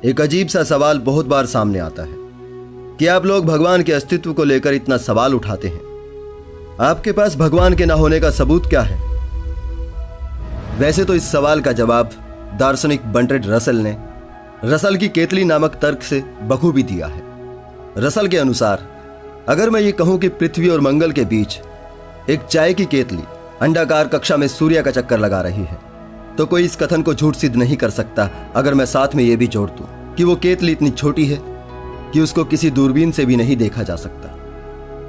एक अजीब सा सवाल बहुत बार सामने आता है कि आप लोग भगवान के अस्तित्व को लेकर इतना सवाल उठाते हैं। आपके पास भगवान के न होने का सबूत क्या है? वैसे तो इस सवाल का जवाब दार्शनिक बर्ट्रैंड रसल ने रसल की केतली नामक तर्क से बखूबी दिया है। रसल के अनुसार अगर मैं ये कहूं कि पृथ्वी और मंगल के बीच एक चाय की केतली अंडाकार कक्षा में सूर्य का चक्कर लगा रही है, तो कोई इस कथन को झूठ सिद्ध नहीं कर सकता अगर मैं साथ में यह भी जोड़ दूं कि वो केतली इतनी छोटी है कि उसको किसी दूरबीन से भी नहीं देखा जा सकता,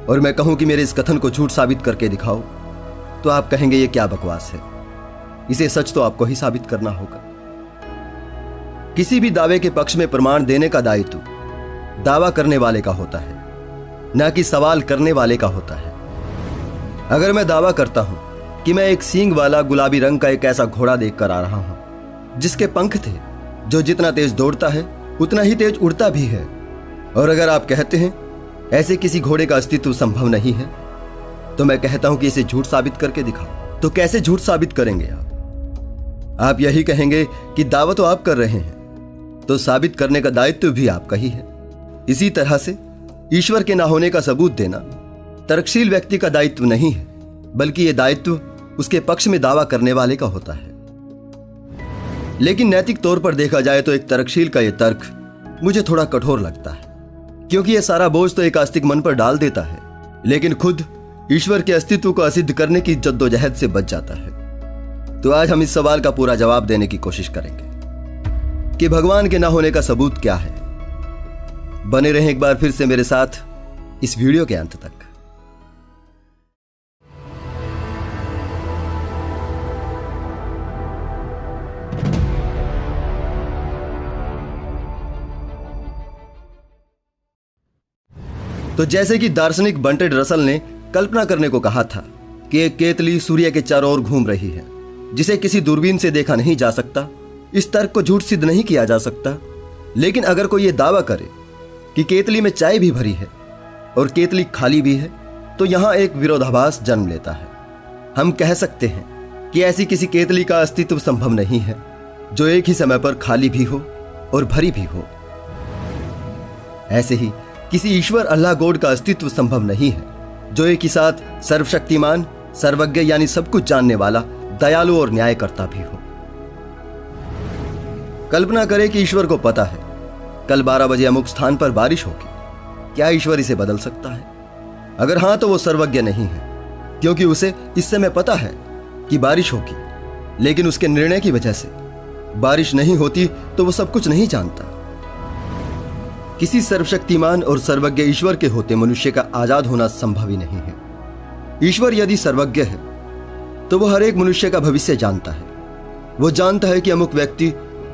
और मैं कहूं कि मेरे इस कथन को झूठ साबित करके दिखाओ, तो आप कहेंगे ये क्या बकवास है, इसे सच तो आपको ही साबित करना होगा। किसी भी दावे के पक्ष में प्रमाण देने का दायित्व दावा करने वाले का होता है, न कि सवाल करने वाले का होता है। अगर मैं दावा करता हूं कि मैं एक सींग वाला गुलाबी रंग का एक ऐसा घोड़ा देखकर आ रहा हूं जिसके पंख थे, जो जितना तेज दौड़ता है उतना ही तेज उड़ता भी है, और अगर आप कहते हैं ऐसे किसी घोड़े का अस्तित्व संभव नहीं है, तो मैं कहता हूं कि इसे झूठ साबित करके दिखाओ। तो कैसे झूठ साबित करेंगे आप यही कहेंगे कि दावा तो आप कर रहे हैं, तो साबित करने का दायित्व भी आपका ही है। इसी तरह से ईश्वर के ना होने का सबूत देना तर्कशील व्यक्ति का दायित्व नहीं है, बल्कि यह दायित्व उसके पक्ष में दावा करने वाले का होता है। लेकिन नैतिक तौर पर देखा जाए तो एक तर्कशील का यह तर्क मुझे थोड़ा कठोर लगता है, क्योंकि यह सारा बोझ तो एक आस्तिक मन पर डाल देता है, लेकिन खुद ईश्वर के अस्तित्व को असिद्ध करने की जद्दोजहद से बच जाता है। तो आज हम इस सवाल का पूरा जवाब देने की कोशिश करेंगे कि भगवान के ना होने का सबूत क्या है। बने रहें एक बार फिर से मेरे साथ इस वीडियो के अंत तक। तो जैसे कि दार्शनिक बर्ट्रैंड रसल ने कल्पना करने को कहा था कि एक केतली सूर्य के चारों ओर घूम रही है जिसे किसी दूरबीन से देखा नहीं जा सकता, इस तर्क को झूठ सिद्ध नहीं किया जा सकता। लेकिन अगर कोई यह दावा करे कि केतली में चाय भी भरी है और केतली खाली भी है, तो यहां एक विरोधाभास जन्म लेता है। हम कह सकते हैं कि ऐसी किसी केतली का अस्तित्व संभव नहीं है जो एक ही समय पर खाली भी हो और भरी भी हो। ऐसे ही किसी ईश्वर अल्लाह गॉड का अस्तित्व संभव नहीं है जो एक ही साथ सर्वशक्तिमान, सर्वज्ञ यानी सब कुछ जानने वाला, दयालु और न्यायकर्ता भी हो। कल्पना करें कि ईश्वर को पता है कल 12 बजे अमुक स्थान पर बारिश होगी। क्या ईश्वर इसे बदल सकता है? अगर हां तो वो सर्वज्ञ नहीं है, क्योंकि उसे इस समय पता है कि बारिश होगी, लेकिन उसके निर्णय की वजह से बारिश नहीं होती तो वो सब कुछ नहीं जानता। किसी सर्वशक्तिमान और सर्वज्ञ ईश्वर के होते मनुष्य का आजाद होना संभव ही नहीं है। ईश्वर यदि सर्वज्ञ है तो वो हर एक मनुष्य का भविष्य जानता है। वो जानता है कि अमुक व्यक्ति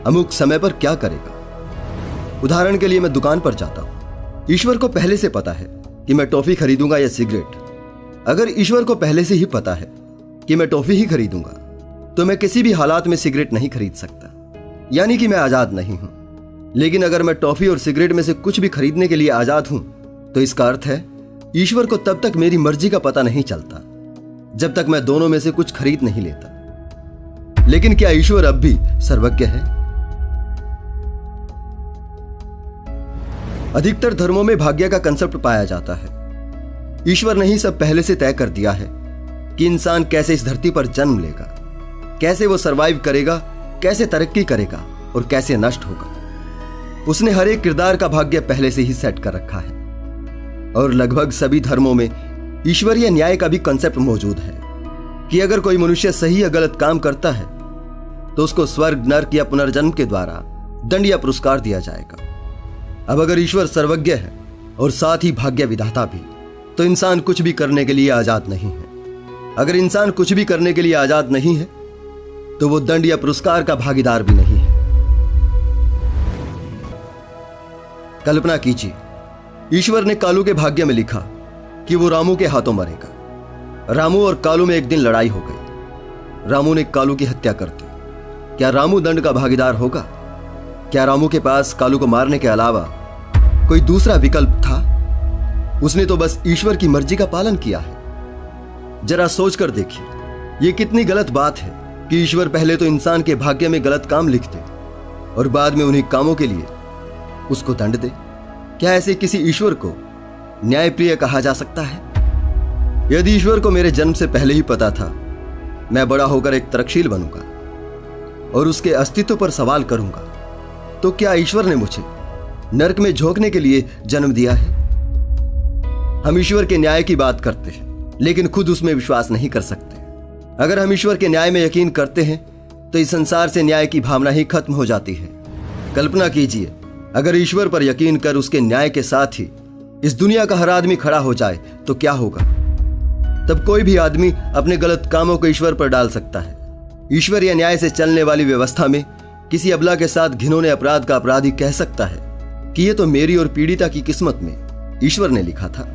अमुक समय पर क्या करेगा। उदाहरण के लिए मैं दुकान पर जाता हूं, ईश्वर को पहले से पता है कि मैं टॉफी खरीदूंगा या सिगरेट। अगर ईश्वर को पहले से ही पता है कि मैं टॉफी ही खरीदूंगा, तो मैं किसी भी हालात में सिगरेट नहीं खरीद सकता, यानी कि मैं आजाद नहीं हूं। लेकिन अगर मैं टॉफी और सिगरेट में से कुछ भी खरीदने के लिए आजाद हूं, तो इसका अर्थ है ईश्वर को तब तक मेरी मर्जी का पता नहीं चलता जब तक मैं दोनों में से कुछ खरीद नहीं लेता। लेकिन क्या ईश्वर अब भी सर्वज्ञ है? अधिकतर धर्मों में भाग्य का कंसेप्ट पाया जाता है। ईश्वर ने ही सब पहले से तय कर दिया है कि इंसान कैसे इस धरती पर जन्म लेगा, कैसे वो सरवाइव करेगा, कैसे तरक्की करेगा और कैसे नष्ट होगा। उसने हर एक किरदार का भाग्य पहले से ही सेट कर रखा है। और लगभग सभी धर्मों में ईश्वरीय न्याय का भी कंसेप्ट मौजूद है कि अगर कोई मनुष्य सही या गलत काम करता है तो उसको स्वर्ग, नर्क या पुनर्जन्म के द्वारा दंड या पुरस्कार दिया जाएगा। अब अगर ईश्वर सर्वज्ञ है और साथ ही भाग्य विधाता भी, तो इंसान कुछ भी करने के लिए आजाद नहीं है। अगर इंसान कुछ भी करने के लिए आजाद नहीं है, तो वो दंड या पुरस्कार का भागीदार भी नहीं है। कल्पना कीजिए, ईश्वर ने कालू के भाग्य में लिखा कि वो रामू के हाथों मरेगा। रामू और कालू में एक दिन लड़ाई हो गई। रामू ने कालू की हत्या कर दी। क्या रामू दंड का भागीदार होगा? क्या रामू के पास कालू को मारने के अलावा कोई दूसरा विकल्प था? उसने तो बस ईश्वर की मर्जी का पालन किया है। जरा सोचकर देखिए, यह कितनी गलत बात है कि ईश्वर पहले तो इंसान के भाग्य में गलत काम लिखते और बाद में उन्हीं कामों के लिए उसको दंड दे। क्या ऐसे किसी ईश्वर को न्यायप्रिय कहा जा सकता है? यदि ईश्वर को मेरे जन्म से पहले ही पता था मैं बड़ा होकर एक तर्कशील बनूंगा और उसके अस्तित्व पर सवाल करूंगा, तो क्या ईश्वर ने मुझे नरक में झोंकने के लिए जन्म दिया है? हम ईश्वर के न्याय की बात करते हैं लेकिन खुद उसमें विश्वास नहीं कर सकते। अगर हम ईश्वर के न्याय में यकीन करते हैं तो इस संसार से न्याय की भावना ही खत्म हो जाती है। कल्पना कीजिए, अगर ईश्वर पर यकीन कर उसके न्याय के साथ ही इस दुनिया का हर आदमी खड़ा हो जाए तो क्या होगा? तब कोई भी आदमी अपने गलत कामों को ईश्वर पर डाल सकता है। ईश्वर या न्याय से चलने वाली व्यवस्था में किसी अबला के साथ घिनौने अपराध का अपराधी कह सकता है कि यह तो मेरी और पीड़िता की किस्मत में ईश्वर ने लिखा था।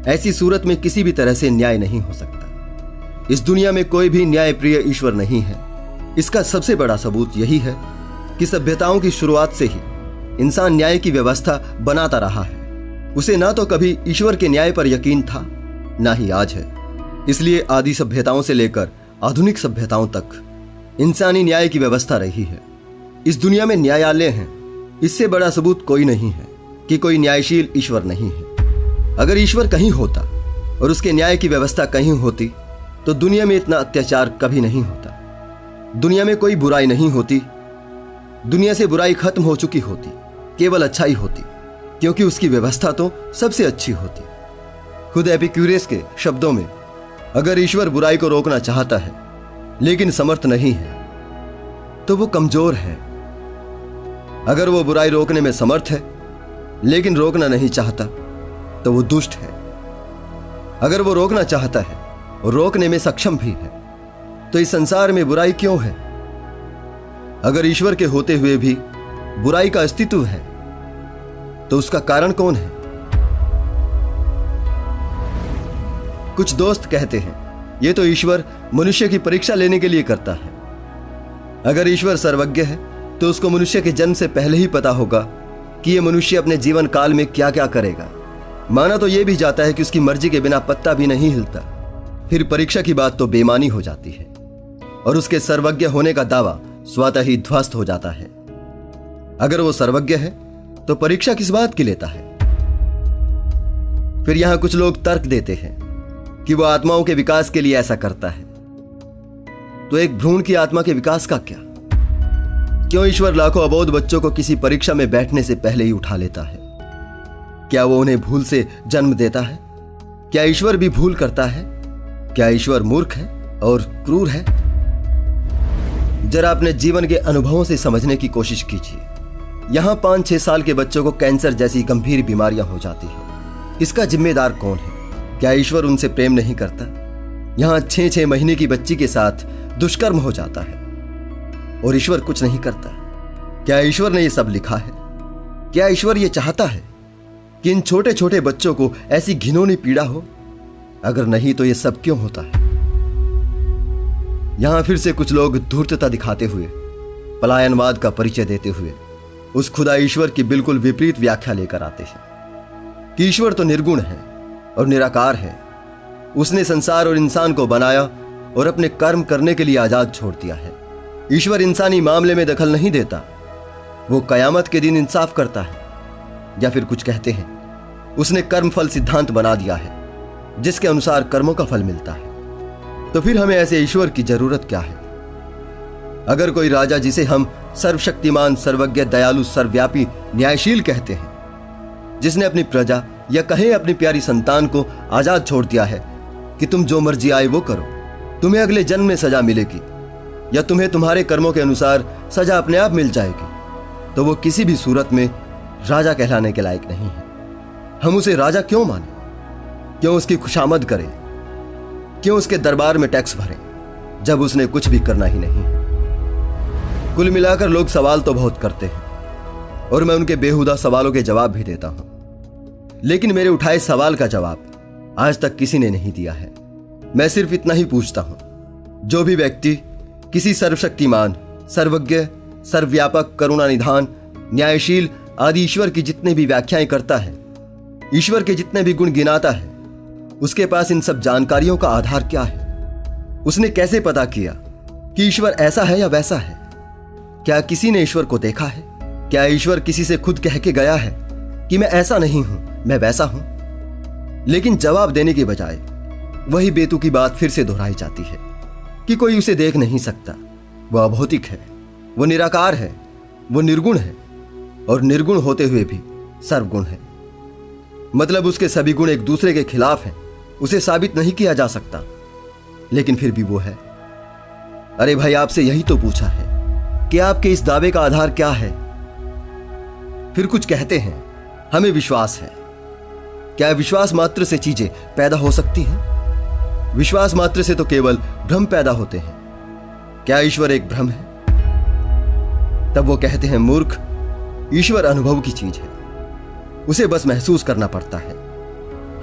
ऐसी सूरत में किसी भी तरह से न्याय नहीं हो सकता। इस दुनिया में कोई भी न्यायप्रिय ईश्वर नहीं है। इसका सबसे बड़ा सबूत यही है कि सभ्यताओं की शुरुआत से ही इंसान न्याय की व्यवस्था बनाता रहा है। उसे ना तो कभी ईश्वर के न्याय पर यकीन था, ना ही आज है। इसलिए आदि सभ्यताओं से लेकर आधुनिक सभ्यताओं तक इंसानी न्याय की व्यवस्था रही है। इस दुनिया में न्यायालय हैं, इससे बड़ा सबूत कोई नहीं है कि कोई न्यायशील ईश्वर नहीं है। अगर ईश्वर कहीं होता और उसके न्याय की व्यवस्था कहीं होती तो दुनिया में इतना अत्याचार कभी नहीं होता। दुनिया में कोई बुराई नहीं होती। दुनिया से बुराई खत्म हो चुकी होती, केवल अच्छाई होती, क्योंकि उसकी व्यवस्था तो सबसे अच्छी होती। खुद एपिक्यूरियस के शब्दों में, अगर ईश्वर बुराई को रोकना चाहता है लेकिन समर्थ नहीं है तो वो कमजोर है। अगर वो बुराई रोकने में समर्थ है लेकिन रोकना नहीं चाहता तो वो दुष्ट है। अगर वो रोकना चाहता है और रोकने में सक्षम भी है तो इस संसार में बुराई क्यों है? अगर ईश्वर के होते हुए भी बुराई का अस्तित्व है तो उसका कारण कौन है? कुछ दोस्त कहते हैं ये तो ईश्वर मनुष्य की परीक्षा लेने के लिए करता है। अगर ईश्वर सर्वज्ञ है तो उसको मनुष्य के जन्म से पहले ही पता होगा कि यह मनुष्य अपने जीवन काल में क्या क्या करेगा। माना तो यह भी जाता है कि उसकी मर्जी के बिना पत्ता भी नहीं हिलता, फिर परीक्षा की बात तो बेमानी हो जाती है और उसके सर्वज्ञ होने का दावा स्वतः ही ध्वस्त हो जाता है। अगर वो सर्वज्ञ है तो परीक्षा किस बात की लेता है? फिर यहां कुछ लोग तर्क देते हैं कि वो आत्माओं के विकास के लिए ऐसा करता है। तो एक भ्रूण की आत्मा के विकास का क्या? क्यों ईश्वर लाखों अबोध बच्चों को किसी परीक्षा में बैठने से पहले ही उठा लेता है? क्या वो उन्हें भूल से जन्म देता है? क्या ईश्वर भी भूल करता है? क्या ईश्वर मूर्ख है और क्रूर है? जरा अपने जीवन के अनुभवों से समझने की कोशिश कीजिए। यहां 5-6 साल के बच्चों को कैंसर जैसी गंभीर बीमारियां हो जाती हैं। इसका जिम्मेदार कौन है? क्या ईश्वर उनसे प्रेम नहीं करता? यहां 6-6 महीने की बच्ची के साथ दुष्कर्म हो जाता है और ईश्वर कुछ नहीं करता। क्या ईश्वर ने यह सब लिखा है? क्या ईश्वर यह चाहता है कि इन छोटे छोटे बच्चों को ऐसी घिनौनी पीड़ा हो? अगर नहीं तो यह सब क्यों होता है? यहां फिर से कुछ लोग धूर्तता दिखाते हुए, पलायनवाद का परिचय देते हुए उस खुदा ईश्वर की बिल्कुल विपरीत व्याख्या लेकर आते हैं कि ईश्वर तो निर्गुण है और निराकार है। उसने संसार और इंसान को बनाया और अपने कर्म करने के लिए आजाद छोड़ दिया है। ईश्वर इंसानी मामले में दखल नहीं देता, वो कयामत के दिन इंसाफ करता है। या फिर कुछ कहते हैं उसने कर्म फल सिद्धांत बना दिया है जिसके अनुसार कर्मों का फल मिलता है। तो फिर हमें ऐसे ईश्वर की जरूरत क्या है? अगर कोई राजा जिसे हम सर्वशक्तिमान, सर्वज्ञ, दयालु, सर्वव्यापी, न्यायशील कहते हैं, जिसने अपनी प्रजा या कहें अपनी प्यारी संतान को आजाद छोड़ दिया है कि तुम जो मर्जी आए वो करो, तुम्हें अगले जन्म में सजा मिलेगी या तुम्हें तुम्हारे कर्मों के अनुसार सजा अपने आप मिल जाएगी, तो वो किसी भी सूरत में राजा कहलाने के लायक नहीं है। हम उसे राजा क्यों माने? क्यों उसकी खुशामद करें? क्यों उसके दरबार में टैक्स भरें जब उसने कुछ भी करना ही नहीं है? कुल मिलाकर लोग सवाल तो बहुत करते हैं और मैं उनके बेहुदा सवालों के जवाब भी देता हूं, लेकिन मेरे उठाए सवाल का जवाब आज तक किसी ने नहीं दिया है। मैं सिर्फ इतना ही पूछता हूं, जो भी व्यक्ति किसी सर्वशक्तिमान, सर्वज्ञ, सर्वव्यापक, करुणानिधान, न्यायशील आदि ईश्वर की जितने भी व्याख्याएं करता है, ईश्वर के जितने भी गुण गिनाता है, उसके पास इन सब जानकारियों का आधार क्या है? उसने कैसे पता किया कि ईश्वर ऐसा है या वैसा है? क्या किसी ने ईश्वर को देखा है? क्या ईश्वर किसी से खुद कह के गया है कि मैं ऐसा नहीं हूं, मैं वैसा हूं? लेकिन जवाब देने के बजाय वही बेतुकी बात फिर से दोहराई जाती है कि कोई उसे देख नहीं सकता, वो अभौतिक है, वो निराकार है, वो निर्गुण है और निर्गुण होते हुए भी सर्वगुण है। मतलब उसके सभी गुण एक दूसरे के खिलाफ हैं, उसे साबित नहीं किया जा सकता, लेकिन फिर भी वो है। अरे भाई, आपसे यही तो पूछा है कि आपके इस दावे का आधार क्या है? फिर कुछ कहते हैं हमें विश्वास है। क्या विश्वास मात्र से चीजें पैदा हो सकती हैं? विश्वास मात्र से तो केवल भ्रम पैदा होते हैं। क्या ईश्वर एक भ्रम है? तब वो कहते हैं मूर्ख, ईश्वर अनुभव की चीज है, उसे बस महसूस करना पड़ता है।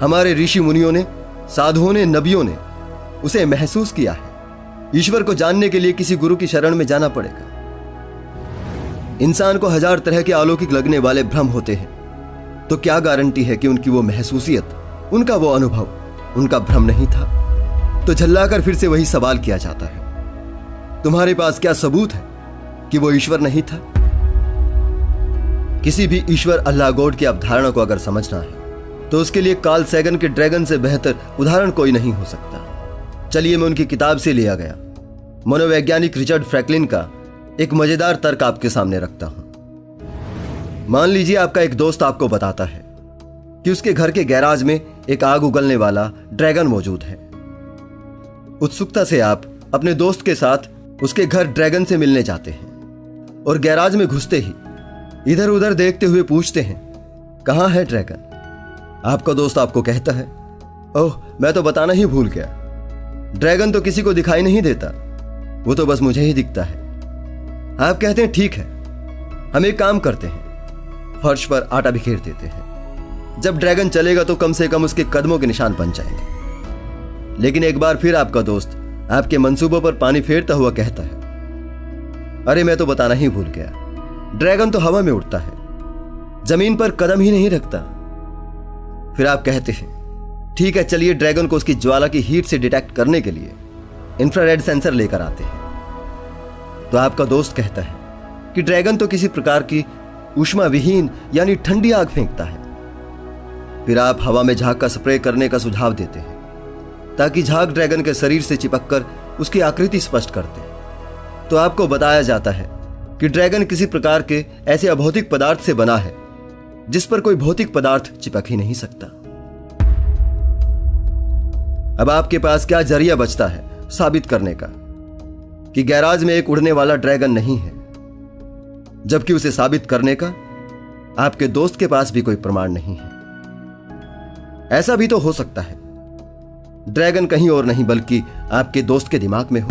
हमारे ऋषि मुनियों ने, साधुओं ने, नबियों ने उसे महसूस किया है। ईश्वर को जानने के लिए किसी गुरु की शरण में जाना पड़ेगा। इंसान को हजार तरह के अलौकिक लगने वाले भ्रम होते हैं, तो क्या गारंटी है कि उनकी वो महसूसियत, उनका वो अनुभव उनका भ्रम नहीं था? तो झल्लाकर फिर से वही सवाल किया जाता है, तुम्हारे पास क्या सबूत है कि वो ईश्वर नहीं था? किसी भी ईश्वर अल्लाह गॉड की अवधारणा को अगर समझना है तो उसके लिए कार्ल सैगन के ड्रैगन से बेहतर उदाहरण कोई नहीं हो सकता। चलिए, मैं उनकी किताब से लिया गया मनोवैज्ञानिक रिचर्ड फ्रैंकलिन का एक मजेदार तर्क आपके सामने रखता हूं। मान लीजिए आपका एक दोस्त आपको बताता है कि उसके घर के गैराज में एक आग उगलने वाला ड्रैगन मौजूद है। उत्सुकता से आप अपने दोस्त के साथ उसके घर ड्रैगन से मिलने जाते हैं और गैराज में घुसते ही इधर उधर देखते हुए पूछते हैं, कहां है ड्रैगन? आपका दोस्त आपको कहता है, ओह, मैं तो बताना ही भूल गया, ड्रैगन तो किसी को दिखाई नहीं देता, वो तो बस मुझे ही दिखता है। आप कहते हैं, ठीक है, हम एक काम करते हैं, फर्श पर आटा बिखेर देते हैं, जब ड्रैगन चलेगा तो कम से कम उसके कदमों के निशान बन जाएंगे। लेकिन एक बार फिर आपका दोस्त आपके मंसूबों पर पानी फेरता हुआ कहता है, अरे मैं तो बताना ही भूल गया, ड्रैगन तो हवा में उड़ता है, जमीन पर कदम ही नहीं रखता। फिर आप कहते हैं, ठीक है, चलिए ड्रैगन को उसकी ज्वाला की हीट से डिटेक्ट करने के लिए इंफ्रारेड सेंसर लेकर आते हैं। तो आपका दोस्त कहता है कि ड्रैगन तो किसी प्रकार की ऊष्मा विहीन यानी ठंडी आग फेंकता है। फिर आप हवा में झाग का स्प्रे करने का सुझाव देते हैं ताकि झाग ड्रैगन के शरीर से चिपककर उसकी आकृति स्पष्ट करते। तो आपको बताया जाता है कि ड्रैगन किसी प्रकार के ऐसे अभौतिक पदार्थ से बना है जिस पर कोई भौतिक पदार्थ चिपक ही नहीं सकता। अब आपके पास क्या जरिया बचता है साबित करने का कि गैराज में एक उड़ने वाला ड्रैगन नहीं है, जबकि उसे साबित करने का आपके दोस्त के पास भी कोई प्रमाण नहीं है। ऐसा भी तो हो सकता है ड्रैगन कहीं और नहीं बल्कि आपके दोस्त के दिमाग में हो।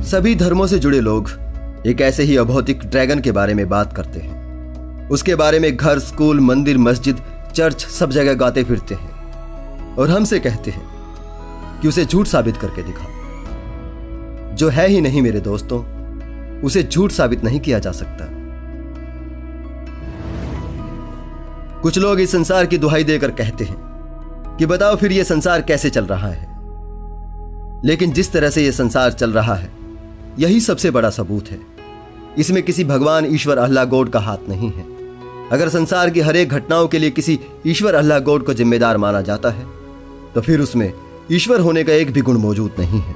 सभी धर्मों से जुड़े लोग एक ऐसे ही अभौतिक ड्रैगन के बारे में बात करते हैं। उसके बारे में घर, स्कूल, मंदिर, मस्जिद, चर्च सब जगह गाते फिरते हैं और हमसे कहते हैं कि उसे झूठ साबित करके दिखाओ। जो है ही नहीं मेरे दोस्तों, उसे झूठ साबित नहीं किया जा सकता। कुछ लोग इस संसार की दुहाई देकर कहते हैं कि बताओ फिर यह संसार कैसे चल रहा है। लेकिन जिस तरह से यह संसार चल रहा है यही सबसे बड़ा सबूत है। इसमें किसी भगवान, ईश्वर, अल्लाह गॉड का हाथ नहीं है। अगर संसार की हर एक घटनाओं के लिए किसी ईश्वर, अल्लाह गॉड को जिम्मेदार माना जाता है तो फिर उसमें ईश्वर होने का एक भी गुण मौजूद नहीं है।